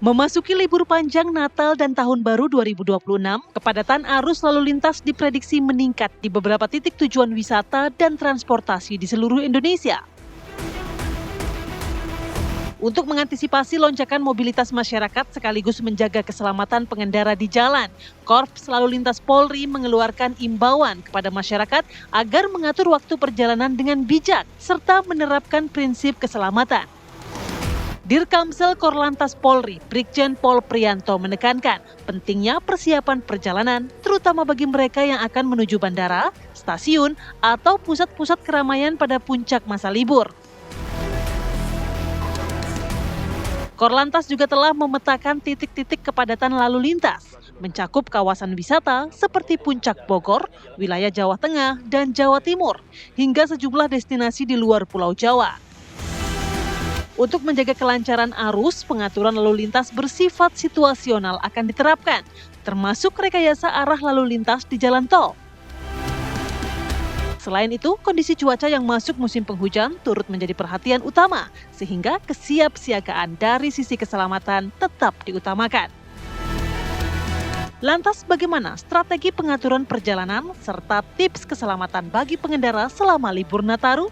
Memasuki libur panjang Natal dan Tahun Baru 2026, kepadatan arus lalu lintas diprediksi meningkat di beberapa titik tujuan wisata dan transportasi di seluruh Indonesia. Untuk mengantisipasi lonjakan mobilitas masyarakat sekaligus menjaga keselamatan pengendara di jalan, Korps Lalu Lintas Polri mengeluarkan imbauan kepada masyarakat agar mengatur waktu perjalanan dengan bijak serta menerapkan prinsip keselamatan. Dirkamsel Korlantas Polri, Brigjen Pol Priyanto menekankan pentingnya persiapan perjalanan, terutama bagi mereka yang akan menuju bandara, stasiun, atau pusat-pusat keramaian pada puncak masa libur. Korlantas juga telah memetakan titik-titik kepadatan lalu lintas, mencakup kawasan wisata seperti Puncak Bogor, wilayah Jawa Tengah, dan Jawa Timur, hingga sejumlah destinasi di luar Pulau Jawa. Untuk menjaga kelancaran arus, pengaturan lalu lintas bersifat situasional akan diterapkan, termasuk rekayasa arah lalu lintas di jalan tol. Selain itu, kondisi cuaca yang masuk musim penghujan turut menjadi perhatian utama, sehingga kesiapsiagaan dari sisi keselamatan tetap diutamakan. Lantas bagaimana strategi pengaturan perjalanan serta tips keselamatan bagi pengendara selama libur Nataru?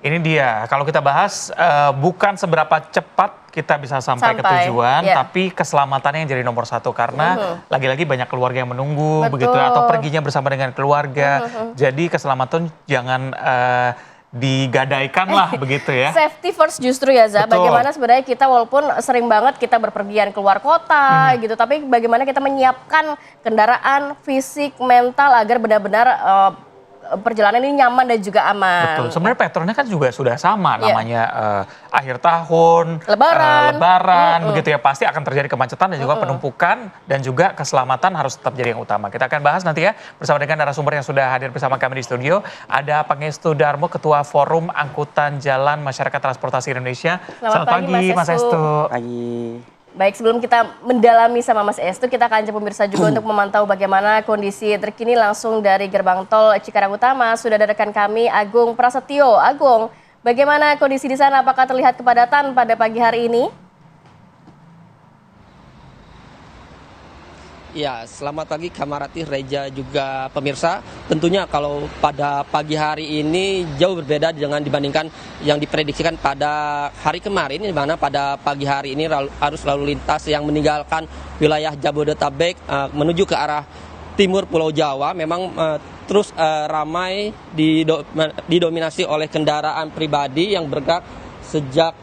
Ini dia, kalau kita bahas bukan seberapa cepat kita bisa sampai ke tujuan, tapi keselamatannya yang jadi nomor satu. Karena lagi-lagi banyak keluarga yang menunggu, begitu, atau perginya bersama dengan keluarga. Jadi keselamatan jangan digadaikan lah, begitu ya. Safety first justru ya, Za. Betul. Bagaimana sebenarnya kita walaupun sering banget kita berpergian keluar kota gitu, tapi bagaimana kita menyiapkan kendaraan, fisik, mental agar benar-benar perjalanan ini nyaman dan juga aman. Betul, sebenarnya patternnya kan juga sudah sama, namanya akhir tahun, Lebaran, begitu ya, pasti akan terjadi kemacetan dan juga penumpukan, dan juga keselamatan harus tetap jadi yang utama. Kita akan bahas nanti ya bersama dengan narasumber yang sudah hadir bersama kami di studio. Ada Pangestu Darmo, Ketua Forum Angkutan Jalan Masyarakat Transportasi Indonesia. Selamat pagi Mas Estu. Pagi. Baik, sebelum kita mendalami sama Mas Estu, kita akan ajak pemirsa juga untuk memantau bagaimana kondisi terkini langsung dari gerbang tol Cikarang Utama. Sudah ada rekan kami Agung Prasetyo. Agung, bagaimana kondisi di sana? Apakah terlihat kepadatan pada pagi hari ini? Ya, selamat pagi Kamarati, Reja, juga pemirsa. Tentunya kalau pada pagi hari ini jauh berbeda dengan dibandingkan yang diprediksikan pada hari kemarin, di mana pada pagi hari ini arus lalu lintas yang meninggalkan wilayah Jabodetabek menuju ke arah timur Pulau Jawa memang terus ramai didominasi oleh kendaraan pribadi yang bergerak sejak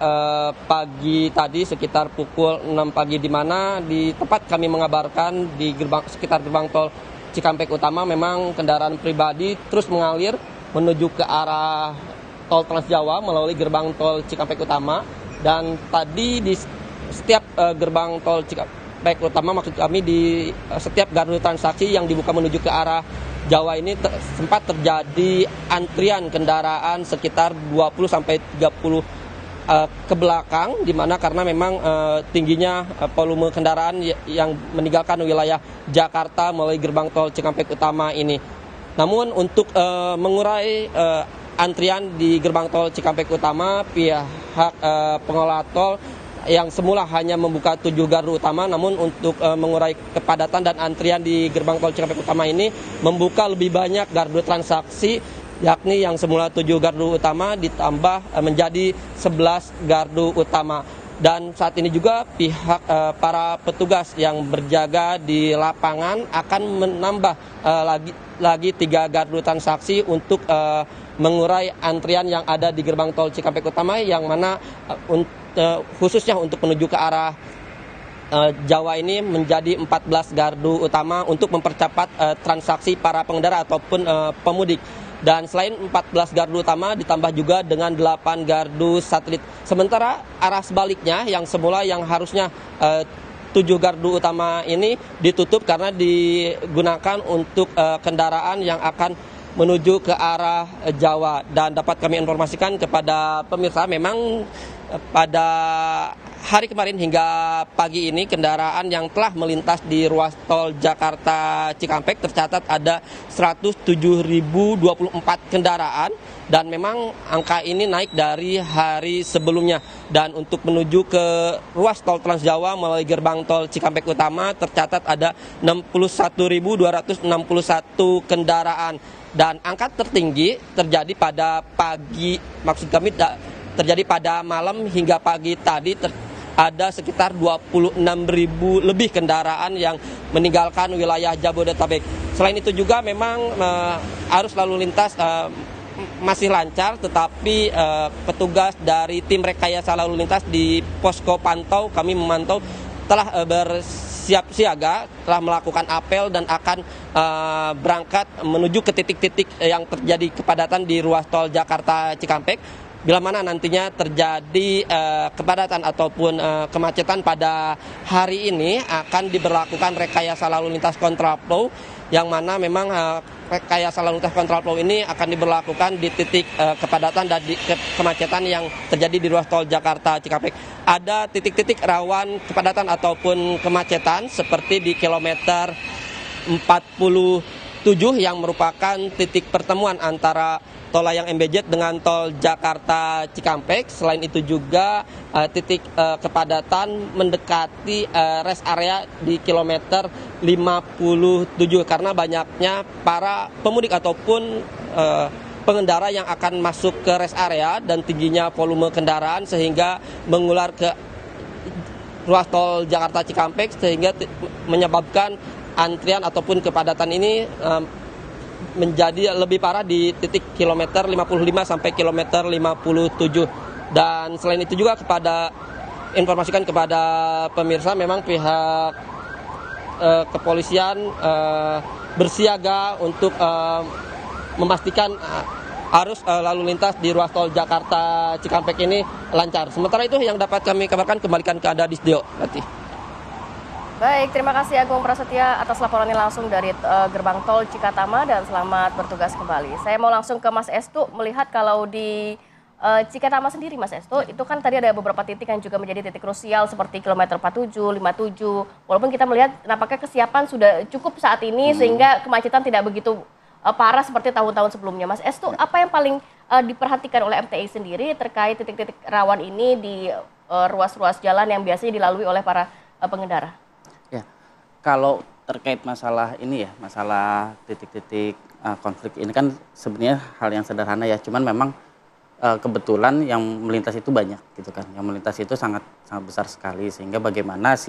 pagi tadi sekitar pukul 6 pagi, di mana di tempat kami mengabarkan di sekitar gerbang tol Cikampek Utama memang kendaraan pribadi terus mengalir menuju ke arah tol Trans Jawa melalui gerbang tol Cikampek Utama. Dan tadi di setiap gerbang tol Cikampek Utama, maksud kami di setiap gardu transaksi yang dibuka menuju ke arah Jawa ini sempat terjadi antrian kendaraan sekitar 20 sampai 30 ke belakang, di mana karena memang tingginya volume kendaraan yang meninggalkan wilayah Jakarta melalui gerbang tol Cikampek Utama ini. Namun untuk mengurai antrian di gerbang tol Cikampek Utama, pihak pengelola tol yang semula hanya membuka 7 gardu utama, namun untuk mengurai kepadatan dan antrian di gerbang tol Cikampek Utama ini membuka lebih banyak gardu transaksi, yakni yang semula 7 gardu utama ditambah menjadi 11 gardu utama. Dan saat ini juga pihak para petugas yang berjaga di lapangan akan menambah lagi 3 gardu transaksi untuk mengurai antrian yang ada di gerbang tol Cikampek Utama, yang mana khususnya untuk menuju ke arah Jawa ini menjadi 14 gardu utama untuk mempercepat transaksi para pengendara ataupun pemudik. Dan selain 14 gardu utama ditambah juga dengan 8 gardu satelit. Sementara arah sebaliknya yang semula yang harusnya 7 gardu utama ini ditutup karena digunakan untuk kendaraan yang akan menuju ke arah Jawa. Dan dapat kami informasikan kepada pemirsa, memang pada hari kemarin hingga pagi ini kendaraan yang telah melintas di ruas tol Jakarta Cikampek tercatat ada 107.024 kendaraan dan memang angka ini naik dari hari sebelumnya. Dan untuk menuju ke ruas tol Trans Jawa melalui gerbang tol Cikampek Utama tercatat ada 61.261 kendaraan. Dan angka tertinggi terjadi pada pagi, maksud kami terjadi pada malam hingga pagi tadi ada sekitar 26.000 lebih kendaraan yang meninggalkan wilayah Jabodetabek. Selain itu juga memang arus lalu lintas masih lancar, tetapi petugas dari tim rekayasa lalu lintas di posko pantau kami memantau telah bersiap siaga, telah melakukan apel dan akan berangkat menuju ke titik-titik yang terjadi kepadatan di ruas tol Jakarta Cikampek. Bila mana nantinya terjadi kepadatan ataupun kemacetan pada hari ini akan diberlakukan rekayasa lalu lintas kontraflow, yang mana memang rekayasa lalu lintas kontraflow ini akan diberlakukan di titik kepadatan dan di kemacetan yang terjadi di ruas tol Jakarta Cikampek. Ada titik-titik rawan kepadatan ataupun kemacetan seperti di kilometer 47 yang merupakan titik pertemuan antara tol layang MBZ dengan tol Jakarta Cikampek. Selain itu juga titik kepadatan mendekati rest area di kilometer 57 karena banyaknya para pemudik ataupun pengendara yang akan masuk ke rest area dan tingginya volume kendaraan sehingga mengular ke ruas tol Jakarta Cikampek sehingga menyebabkan antrian ataupun kepadatan ini menjadi lebih parah di titik kilometer 55 sampai kilometer 57. Dan selain itu juga informasikan kepada pemirsa memang pihak kepolisian bersiaga untuk memastikan arus lalu lintas di ruas tol Jakarta Cikampek ini lancar. Sementara itu yang dapat kami kabarkan, kembalikan ke Anda di studio. Baik, terima kasih Agung Prasetya atas laporannya langsung dari gerbang tol Cikatama dan selamat bertugas kembali. Saya mau langsung ke Mas Estu melihat kalau di Cikatama sendiri Mas Estu, itu kan tadi ada beberapa titik yang juga menjadi titik krusial seperti kilometer 47, 57. Walaupun kita melihat nampaknya kesiapan sudah cukup saat ini sehingga kemacetan tidak begitu parah seperti tahun-tahun sebelumnya. Mas Estu, apa yang paling diperhatikan oleh MTI sendiri terkait titik-titik rawan ini di ruas-ruas jalan yang biasanya dilalui oleh para pengendara? Kalau terkait masalah ini ya, masalah titik-titik konflik ini kan sebenarnya hal yang sederhana ya, cuman memang kebetulan yang melintas itu banyak gitu kan, yang melintas itu sangat besar sekali sehingga bagaimana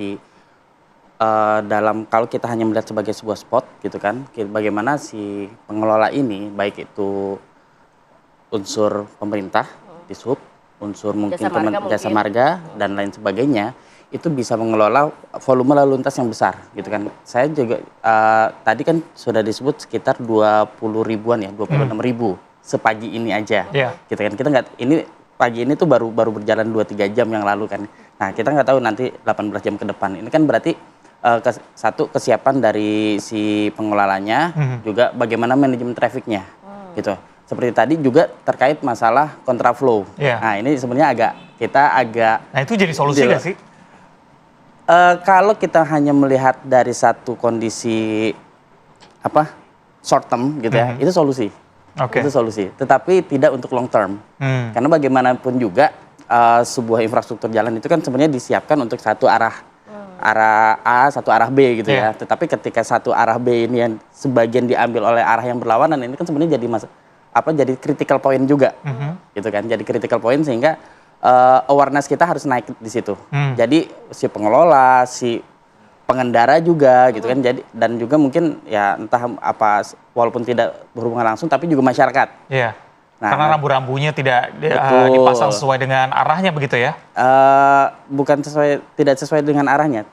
dalam kalau kita hanya melihat sebagai sebuah spot gitu kan, bagaimana si pengelola ini baik itu unsur pemerintah, dishub, unsur mungkin jasa marga dan lain sebagainya itu bisa mengelola volume lalu lintas yang besar gitu kan. Saya juga tadi kan sudah disebut sekitar 20 ribuan ya, 26 ribu sepagi ini aja. Gitu kan. Kita nggak, ini pagi ini tuh baru berjalan 2-3 jam yang lalu kan. Nah, kita nggak tahu nanti 18 jam ke depan. Ini kan berarti satu kesiapan dari si pengelolanya, juga bagaimana manajemen trafiknya. Gitu. Seperti tadi juga terkait masalah kontraflow. Nah, ini sebenarnya kita agak Nah, itu jadi solusi nggak sih? Kalau kita hanya melihat dari satu kondisi short term gitu ya, itu solusi. Itu solusi. Tetapi tidak untuk long term. Karena bagaimanapun juga sebuah infrastruktur jalan itu kan sebenarnya disiapkan untuk satu arah A, satu arah B gitu ya. Tetapi ketika satu arah B ini yang sebagian diambil oleh arah yang berlawanan, ini kan sebenarnya jadi critical point juga. Gitu kan. Jadi critical point sehingga awareness kita harus naik di situ. Jadi si pengelola, si pengendara juga gitu kan. Jadi dan juga mungkin ya entah apa walaupun tidak berhubungan langsung tapi juga masyarakat. Nah, karena rambu-rambunya tidak dipasang sesuai dengan arahnya begitu ya? Bukan tidak sesuai dengan arahnya.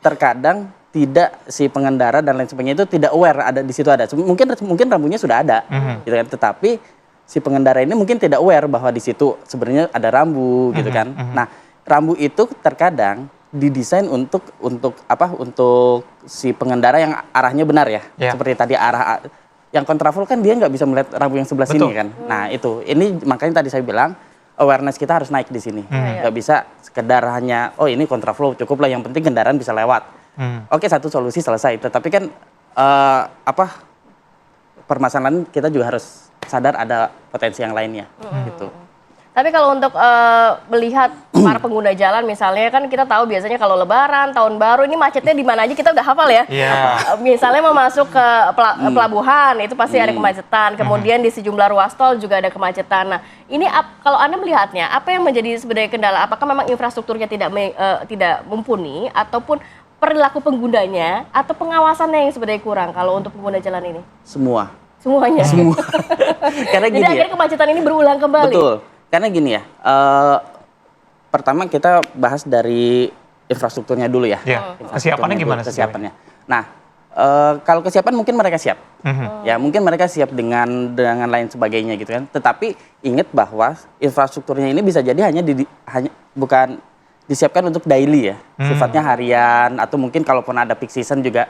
Terkadang tidak si pengendara dan lain sebagainya itu tidak aware ada di situ ada. Mungkin rambunya sudah ada gitu kan. Tetapi si pengendara ini mungkin tidak aware bahwa di situ sebenarnya ada rambu gitu kan. Nah, rambu itu terkadang didesain untuk si pengendara yang arahnya benar ya. Seperti tadi arah yang kontraflow kan dia nggak bisa melihat rambu yang sebelah sini kan. Nah, ini makanya tadi saya bilang awareness kita harus naik di sini. Nggak bisa sekedar hanya, oh ini kontraflow, cukup lah yang penting kendaraan bisa lewat. Oke, satu solusi selesai. Tetapi kan permasalahan kita juga harus sadar ada potensi yang lainnya gitu. Tapi kalau untuk melihat para pengguna jalan misalnya kan kita tahu biasanya kalau Lebaran, Tahun Baru ini macetnya di mana aja kita udah hafal ya. Misalnya mau masuk ke pelabuhan itu pasti ada kemacetan. Kemudian di sejumlah ruas tol juga ada kemacetan. Nah, ini kalau Anda melihatnya apa yang menjadi sebenarnya kendala? Apakah memang infrastrukturnya tidak mumpuni ataupun perilaku penggunanya atau pengawasannya yang sebenarnya kurang kalau untuk pengguna jalan ini? Semuanya. Karena gini. Jadi akhirnya kemacetan ini berulang kembali. Betul. Karena gini ya, pertama kita bahas dari infrastrukturnya dulu ya. Kesiapannya gimana? Kesiapannya. Nah, kalau kesiapan mungkin mereka siap. Ya, mungkin mereka siap dengan lain sebagainya gitu kan. Tetapi ingat bahwa infrastrukturnya ini bisa jadi bukan disiapkan untuk daily ya. Sifatnya harian atau mungkin kalaupun ada peak season juga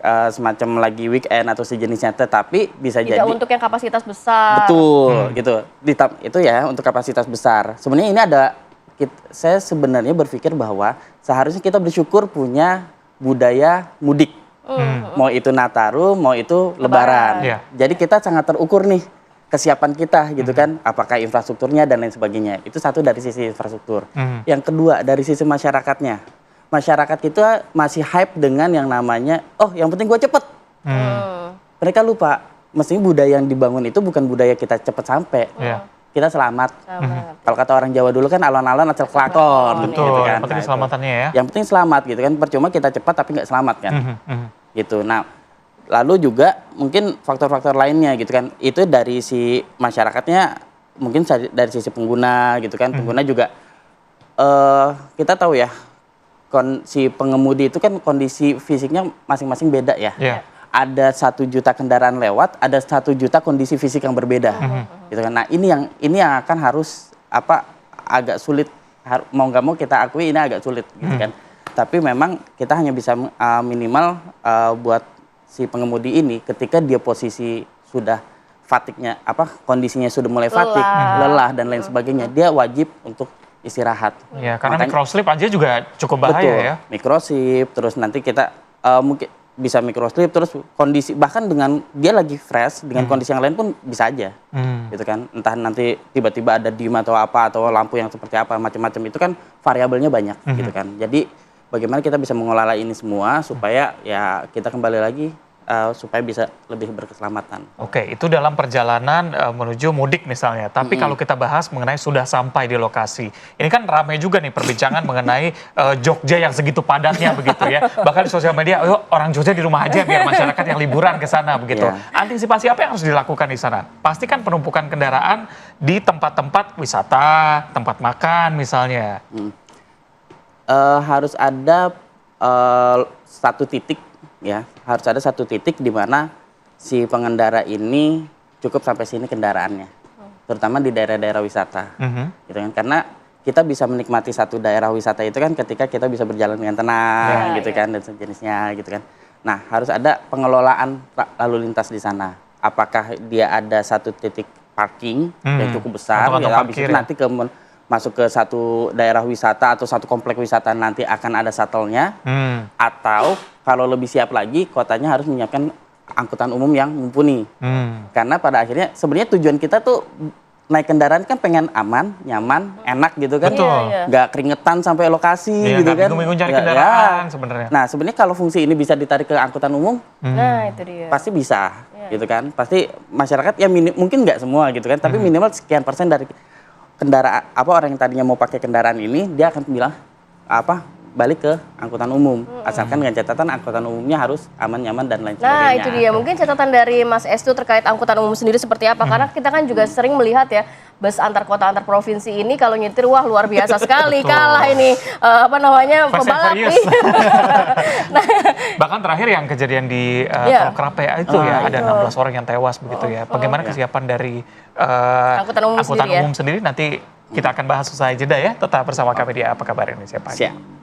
semacam lagi weekend atau sejenisnya, tetapi bisa tidak jadi untuk yang kapasitas besar. Betul, gitu. Itu ya untuk kapasitas besar. Sebenarnya ini saya sebenarnya berpikir bahwa seharusnya kita bersyukur punya budaya mudik. Mau itu Nataru, mau itu Lebaran. Jadi kita sangat terukur nih kesiapan kita gitu kan, apakah infrastrukturnya dan lain sebagainya. Itu satu dari sisi infrastruktur. Yang kedua dari sisi masyarakatnya. Masyarakat kita masih hype dengan yang namanya, oh yang penting gue cepet. Mereka lupa, mestinya budaya yang dibangun itu bukan budaya kita cepet sampai. Kita selamat. Kalau kata orang Jawa dulu kan alon-alon acel kelakon. Betul, gitu kan. yang penting keselamatannya ya. Yang penting selamat gitu kan, percuma kita cepat tapi nggak selamat kan. Gitu. Nah, lalu juga mungkin faktor-faktor lainnya gitu kan, itu dari si masyarakatnya, mungkin dari sisi pengguna gitu kan. Pengguna juga, kita tahu ya, si pengemudi itu kan kondisi fisiknya masing-masing beda ya. Ada 1 juta kendaraan lewat, ada 1 juta kondisi fisik yang berbeda. Gitu kan. Nah ini yang akan harus agak sulit, mau nggak mau kita akui ini agak sulit gitu kan. Tapi memang kita hanya bisa minimal buat si pengemudi ini ketika dia posisi sudah fatiknya kondisinya sudah mulai fatik, lelah dan lain sebagainya, dia wajib untuk istirahat. Ya, karena microslip aja juga cukup bahaya ya. Microslip, terus nanti kita mungkin bisa microslip, terus kondisi bahkan dengan dia lagi fresh dengan kondisi yang lain pun bisa aja, gitu kan. Entah nanti tiba-tiba ada dim atau apa atau lampu yang seperti apa macam-macam itu kan variabelnya banyak, gitu kan. Jadi bagaimana kita bisa mengelola ini semua supaya ya kita kembali lagi supaya bisa lebih berkeselamatan. Oke, itu dalam perjalanan menuju mudik misalnya. Tapi kalau kita bahas mengenai sudah sampai di lokasi. Ini kan ramai juga nih perbincangan mengenai Jogja yang segitu padatnya begitu ya. Bahkan di sosial media, orang Jogja di rumah aja biar masyarakat yang liburan ke sana begitu. Antisipasi apa yang harus dilakukan di sana? Pasti kan penumpukan kendaraan di tempat-tempat wisata, tempat makan misalnya. Harus ada satu titik. Ya, harus ada satu titik di mana si pengendara ini cukup sampai sini kendaraannya, terutama di daerah-daerah wisata, gitu kan? Karena kita bisa menikmati satu daerah wisata itu kan ketika kita bisa berjalan dengan tenang, gitu kan, dan sejenisnya, gitu kan. Nah, harus ada pengelolaan lalu lintas di sana. Apakah dia ada satu titik parking yang cukup besar, ya, habis itu nanti masuk ke satu daerah wisata atau satu komplek wisata nanti akan ada shuttle-nya, atau kalau lebih siap lagi kotanya harus menyiapkan angkutan umum yang mumpuni. Karena pada akhirnya sebenarnya tujuan kita tuh naik kendaraan kan pengen aman, nyaman, enak gitu kan. Nggak keringetan sampai lokasi gitu kan. Bingung-bingung cari kendaraan sebenarnya. Nah sebenarnya kalau fungsi ini bisa ditarik ke angkutan umum, nah itu dia. Pasti bisa gitu kan. Pasti masyarakat ya mungkin nggak semua gitu kan, tapi minimal sekian persen dari kendaraan orang yang tadinya mau pakai kendaraan ini dia akan bilang balik ke angkutan umum, asalkan dengan catatan angkutan umumnya harus aman, nyaman dan lain sebagainya. Nah itu dia, mungkin catatan dari Mas Estu terkait angkutan umum sendiri seperti apa, karena kita kan juga sering melihat ya bus antar kota antar provinsi ini kalau nyetir wah luar biasa sekali, kalah ini pebalap. Nah, bahkan terakhir yang kejadian di Tol Krapea itu ada 16 orang yang tewas begitu ya. Bagaimana kesiapan dari angkutan umum sendiri nanti kita akan bahas usai jeda ya. Tetap bersama kami di Apa Kabar Indonesia Pagi. Siap.